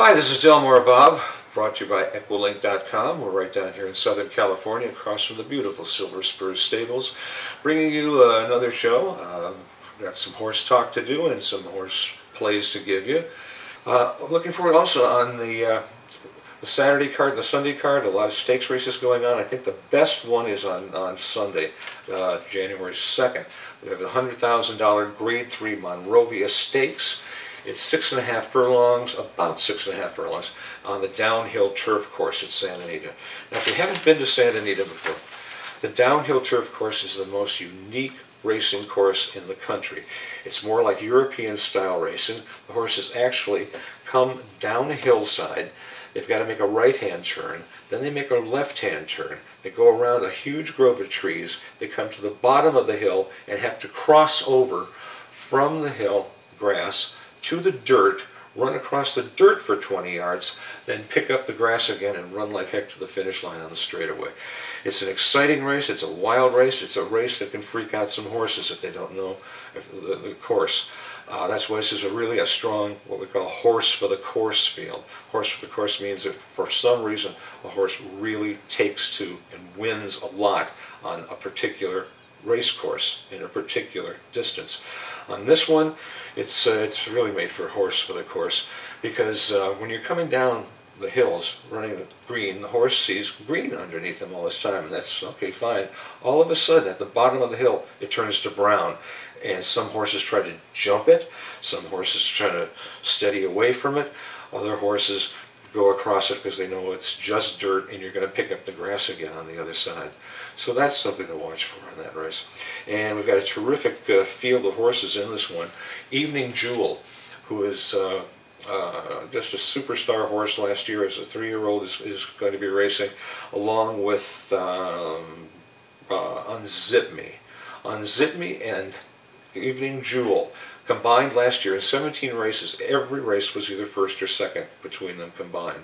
Hi, this is Delmore Bob, brought to you by Equilink.com. We're right down here in Southern California, across from the beautiful Silver Spurs Stables, bringing you another show. We've got some horse talk to do and some horse plays to give you. Looking forward also on the Saturday card and the Sunday card, a lot of stakes races going on. I think the best one is on Sunday, January 2nd. We have the $100,000 Grade 3 Monrovia Stakes. It's 6.5 furlongs, about 6.5 furlongs, on the downhill turf course at Santa Anita. Now, if you haven't been to Santa Anita before, the downhill turf course is the most unique racing course in the country. It's more like European-style racing. The horses actually come down a hillside. They've got to make a right-hand turn, then they make a left-hand turn. They go around a huge grove of trees. They come to the bottom of the hill and have to cross over from the hill, grass, to the dirt, run across the dirt for 20 yards, then pick up the grass again and run like heck to the finish line on the straightaway. It's an exciting race, it's a wild race, it's a race that can freak out some horses if they don't know the course. That's why this is really a strong, what we call horse for the course field. Horse for the course means that for some reason a horse really takes to and wins a lot on a particular race course in a particular distance. On this one, it's really made for horse for the course, because when you're coming down the hills running the green, the horse sees green underneath him all this time, and that's okay, fine. All of a sudden, at the bottom of the hill, it turns to brown, and some horses try to jump it, some horses try to steady away from it, other horses go across it because they know it's just dirt and you're going to pick up the grass again on the other side. So that's something to watch for in that race. And we've got a terrific field of horses in this one. Evening Jewel, who is just a superstar horse last year as a 3-year-old, is going to be racing, along with Unzip Me. Unzip Me and Evening Jewel combined last year in 17 races. Every race was either first or second between them combined.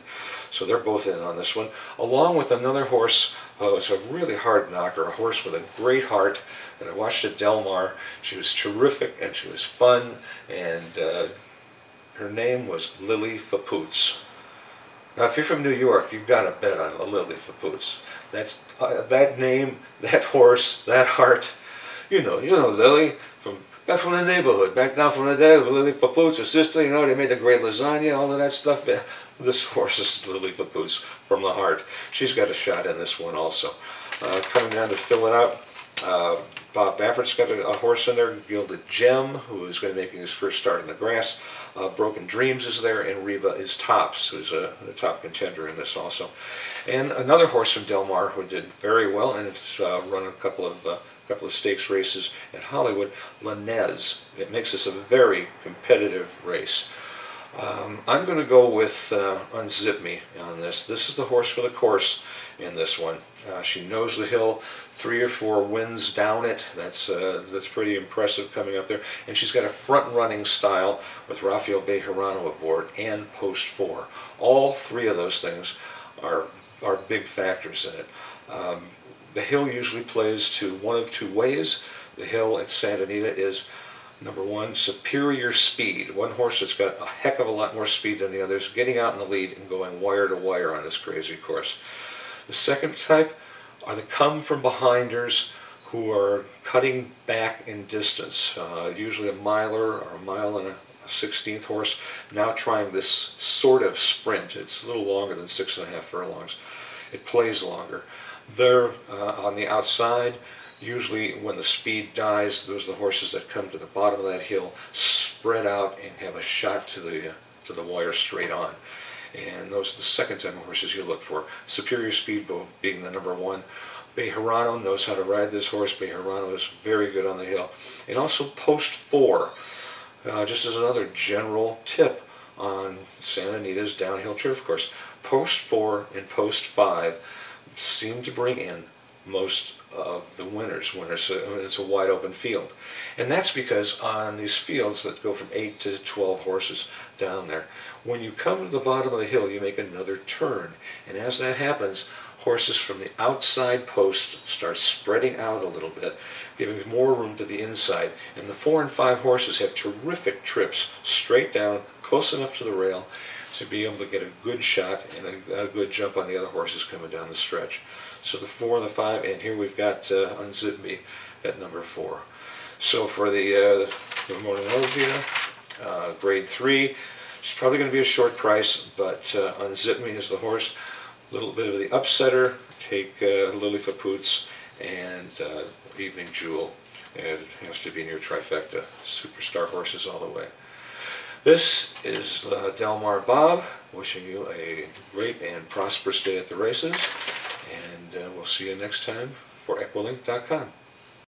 So they're both in on this one, along with another horse. It's a really hard knocker, a horse with a great heart that I watched at Del Mar. She was terrific and she was fun, and her name was Lily Fapoots. Now, if you're from New York, you've got to bet on Lily Fapoots. That's that name, that horse, that heart. You know Lily back from the neighborhood, back down from the day of Lily Fapoots, her sister. You know, they made a great lasagna, all of that stuff. Yeah. This horse is Lily Fapoots from the heart. She's got a shot in this one also. Coming down to fill it out, Bob Baffert's got a horse in there, Gilded Gem, who is going to be making his first start in the grass. Broken Dreams is there, and Reba is Tops, who's a top contender in this also. And another horse from Del Mar who did very well, and it's run a couple of stakes races at Hollywood, Lanez. It makes this a very competitive race. I'm going to go with Unzip Me on this. This is the horse for the course in this one. She knows the hill, 3 or 4 wins down it. That's pretty impressive coming up there. And she's got a front-running style with Rafael Bejarano aboard and post 4. All 3 of those things are big factors in it. The hill usually plays to one of 2 ways. The hill at Santa Anita is, number 1, superior speed. One horse that's got a heck of a lot more speed than the others, getting out in the lead and going wire to wire on this crazy course. The second type are the come-from-behinders who are cutting back in distance, usually a miler or a mile and a 16th horse, now trying this sort of sprint. It's a little longer than 6.5 furlongs. It plays longer. They're on the outside. Usually when the speed dies, those are the horses that come to the bottom of that hill, spread out and have a shot to the wire straight on. And those are the second type of horses you look for. Superior speed being the number 1. Bejarano knows how to ride this horse. Bejarano is very good on the hill. And also post 4, just as another general tip on Santa Anita's downhill turf course. Post 4 and post 5 seem to bring in most of the winners when it's a wide open field. And that's because on these fields that go from 8 to 12 horses down there, when you come to the bottom of the hill, you make another turn. And as that happens, horses from the outside post start spreading out a little bit, giving more room to the inside. And the 4 and 5 horses have terrific trips straight down, close enough to the rail, to be able to get a good shot and a good jump on the other horses coming down the stretch. So the 4 and the 5, and here we've got Unzip Me at number 4. So for the Morning Grade 3, it's probably going to be a short price, but Unzip Me is the horse. A little bit of the upsetter, take Lily Fapoots and Evening Jewel. It has to be in your trifecta. Superstar horses all the way. This is Delmar Bob, wishing you a great and prosperous day at the races, and we'll see you next time for Equilink.com.